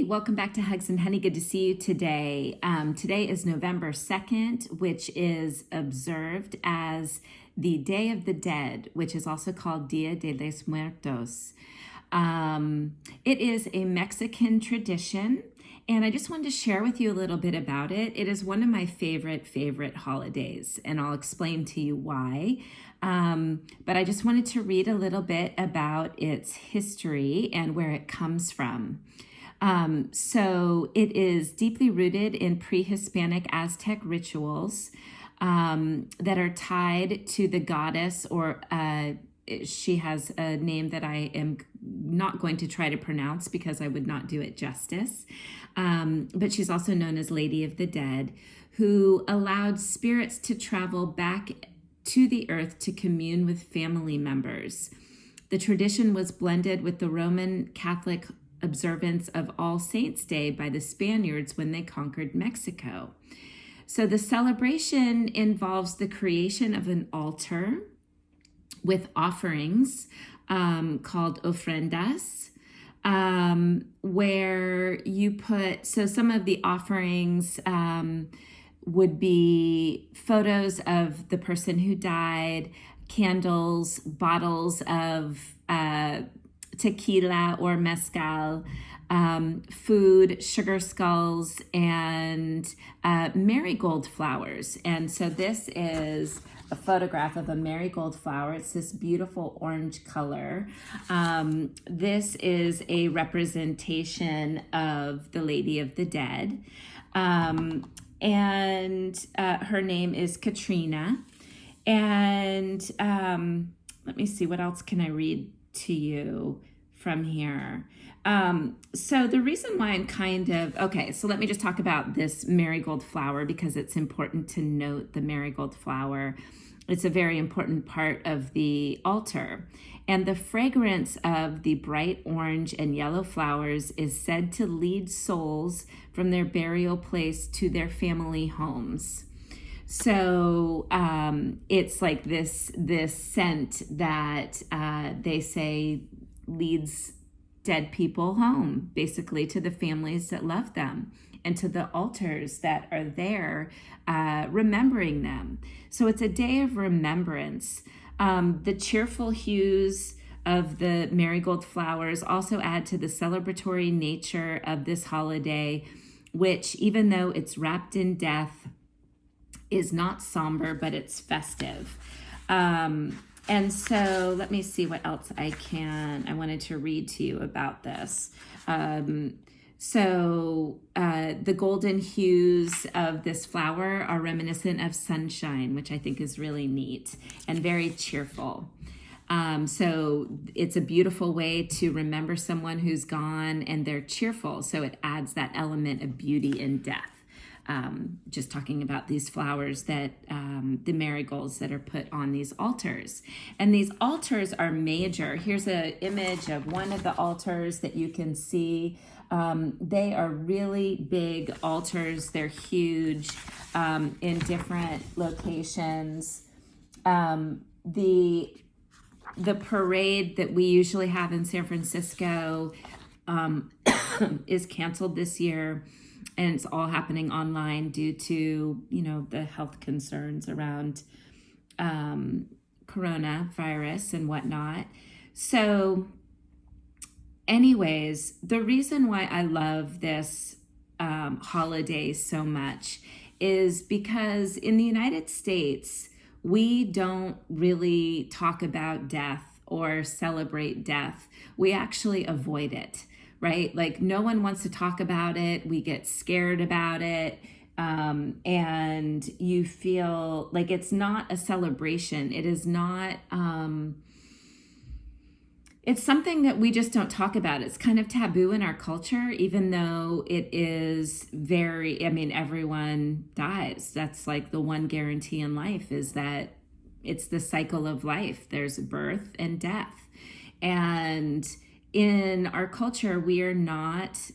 Welcome back to Hugs and Honey. Good to see you today. Today is November 2nd, which is observed as the Day of the Dead, which is also called Dia de los Muertos. It is a Mexican tradition, and I just wanted to share with you a little bit about it. It is one of my favorite holidays, and I'll explain to you why. But I just wanted to read a little bit about its history and where it comes from. So it is deeply rooted in pre-Hispanic Aztec rituals that are tied to the goddess, or she has a name that I am not going to try to pronounce because I would not do it justice. But she's also known as Lady of the Dead, who allowed spirits to travel back to the earth to commune with family members. The tradition was blended with the Roman Catholic observance of All Saints' Day by the Spaniards when they conquered Mexico. So the celebration involves the creation of an altar with offerings called ofrendas, where you put, so some of the offerings would be photos of the person who died, candles, bottles of tequila or mezcal, food, sugar skulls, and marigold flowers. And so this is a photograph of a marigold flower. It's this beautiful orange color. This is a representation of the Lady of the Dead. And her name is Katrina. And let me see, what else can I read to you from here? So the reason why I'm okay, so let me just talk about this marigold flower because it's important to note the marigold flower. It's a very important part of the altar. And the fragrance of the bright orange and yellow flowers is said to lead souls from their burial place to their family homes. So it's like this scent that they say leads dead people home, basically to the families that love them and to the altars that are there remembering them. So it's a day of remembrance. The cheerful hues of the marigold flowers also add to the celebratory nature of this holiday, which, even though it's wrapped in death, is not somber, but it's festive. And so let me see what else I wanted to read to you about this. So the golden hues of this flower are reminiscent of sunshine, which I think is really neat and very cheerful. So it's a beautiful way to remember someone who's gone, and they're cheerful. So it adds that element of beauty in death. Just talking about these flowers that the marigolds that are put on these altars. And these altars are major. Here's an image of one of the altars that you can see. They are really big altars. They're huge in different locations. The parade that we usually have in San Francisco is canceled this year. And it's all happening online due to, the health concerns around coronavirus and whatnot. So anyways, the reason why I love this holiday so much is because in the United States, we don't really talk about death or celebrate death. We actually avoid it. Right? Like no one wants to talk about it. We get scared about it. And you feel like it's not a celebration. It is not, it's something that we just don't talk about. It's kind of taboo in our culture, even though it is everyone dies. That's like the one guarantee in life is that it's the cycle of life. There's birth and death. And in our culture, we are not,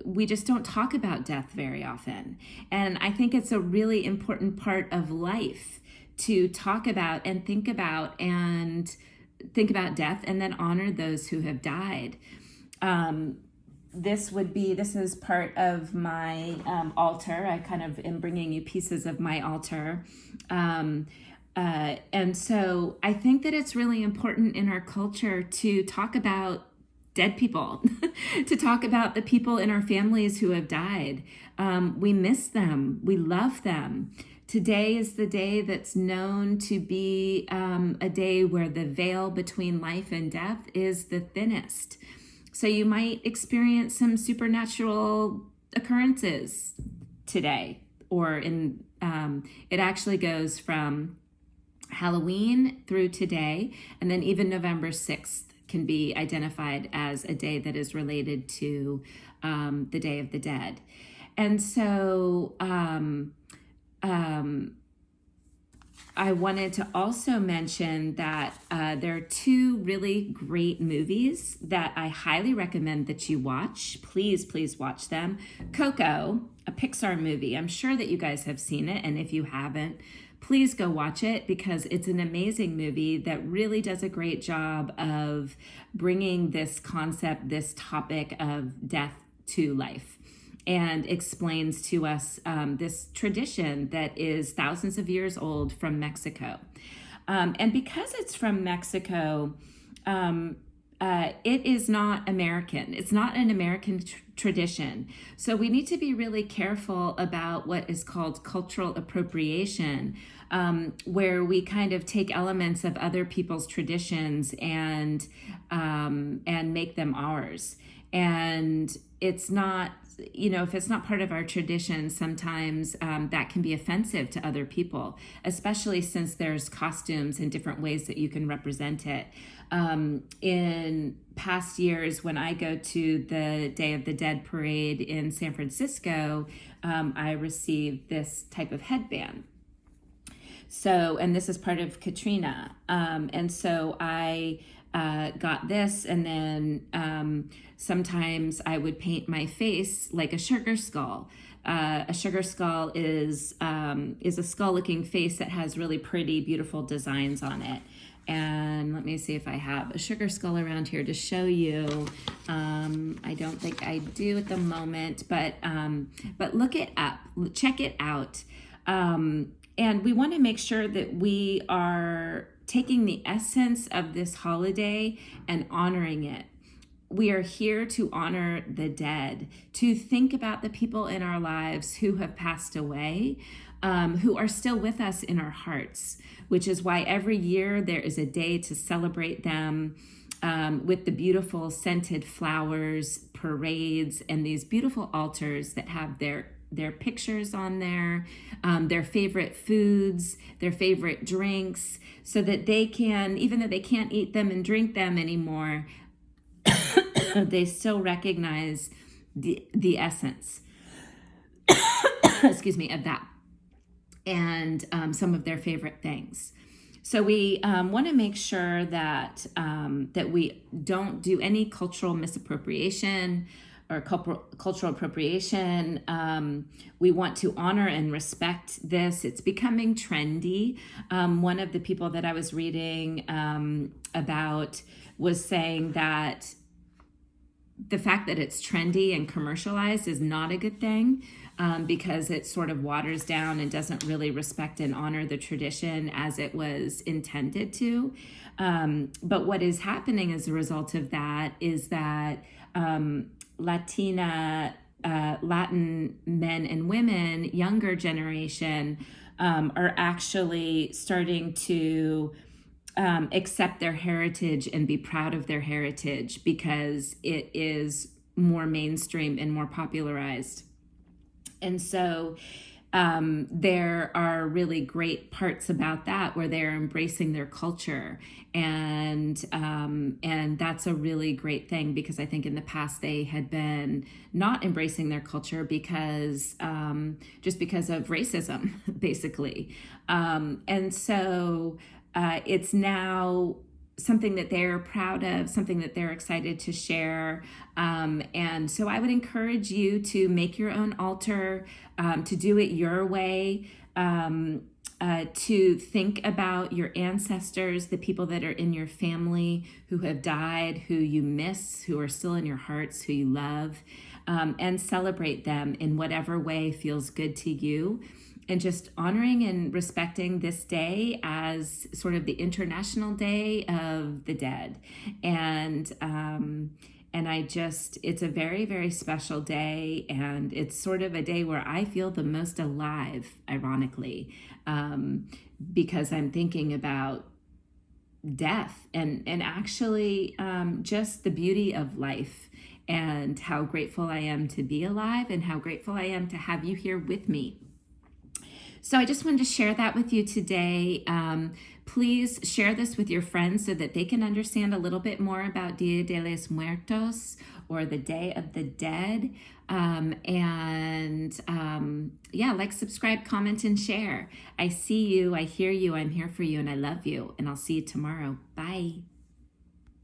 we just don't talk about death very often. And I think it's a really important part of life to talk about and think about death and then honor those who have died. this is part of my altar. I kind of am bringing you pieces of my altar. And so I think that it's really important in our culture to talk about dead people, to talk about the people in our families who have died. We miss them. We love them. Today is the day that's known to be a day where the veil between life and death is the thinnest. So you might experience some supernatural occurrences today, or it actually goes from Halloween through today, and then even November 6th can be identified as a day that is related to the Day of the Dead. And so I wanted to also mention that there are two really great movies that I highly recommend that you watch. Please, please watch them. Coco, a Pixar movie. I'm sure that you guys have seen it, and if you haven't, please go watch it, because it's an amazing movie that really does a great job of bringing this concept, this topic of death to life, and explains to us this tradition that is thousands of years old from Mexico. And because it's from Mexico, it is not American. It's not an American tradition. So we need to be really careful about what is called cultural appropriation, where we kind of take elements of other people's traditions and make them ours. And it's not, if it's not part of our tradition, sometimes that can be offensive to other people, especially since there's costumes and different ways that you can represent it. In past years, when I go to the Day of the Dead parade in San Francisco, I receive this type of headband. So, and this is part of Katrina. And so I got this, and then sometimes I would paint my face like a sugar skull. A sugar skull is a skull-looking face that has really pretty, beautiful designs on it. And let me see if I have a sugar skull around here to show you. I don't think I do at the moment, but look it up, check it out. And we want to make sure that we are taking the essence of this holiday and honoring it. We are here to honor the dead, to think about the people in our lives who have passed away, who are still with us in our hearts, which is why every year there is a day to celebrate them with the beautiful scented flowers, parades, and these beautiful altars that have their pictures on there, their favorite foods, their favorite drinks, so that they can, even though they can't eat them and drink them anymore, they still recognize the essence, excuse me, of that, and some of their favorite things. So we want to make sure that that we don't do any cultural misappropriation or cultural appropriation. We want to honor and respect this. It's becoming trendy. One of the people that I was reading about was saying that the fact that it's trendy and commercialized is not a good thing, because it sort of waters down and doesn't really respect and honor the tradition as it was intended to. But what is happening as a result of that is that Latin men and women, younger generation, are actually starting to accept their heritage and be proud of their heritage, because it is more mainstream and more popularized. And so there are really great parts about that where they're embracing their culture, and that's a really great thing, because I think in the past they had been not embracing their culture because just because of racism, basically. And so it's now something that they're proud of, something that they're excited to share. And so I would encourage you to make your own altar, to do it your way. to think about your ancestors, the people that are in your family who have died, who you miss, who are still in your hearts, who you love, and celebrate them in whatever way feels good to you. And just honoring and respecting this day as sort of the International Day of the Dead. And it's a very, very special day. And it's sort of a day where I feel the most alive, ironically, because I'm thinking about death and actually just the beauty of life and how grateful I am to be alive and how grateful I am to have you here with me. So I just wanted to share that with you today. Please share this with your friends so that they can understand a little bit more about Dia de los Muertos, or the Day of the Dead. Like, subscribe, comment, and share. I see you, I hear you, I'm here for you, and I love you. And I'll see you tomorrow. Bye.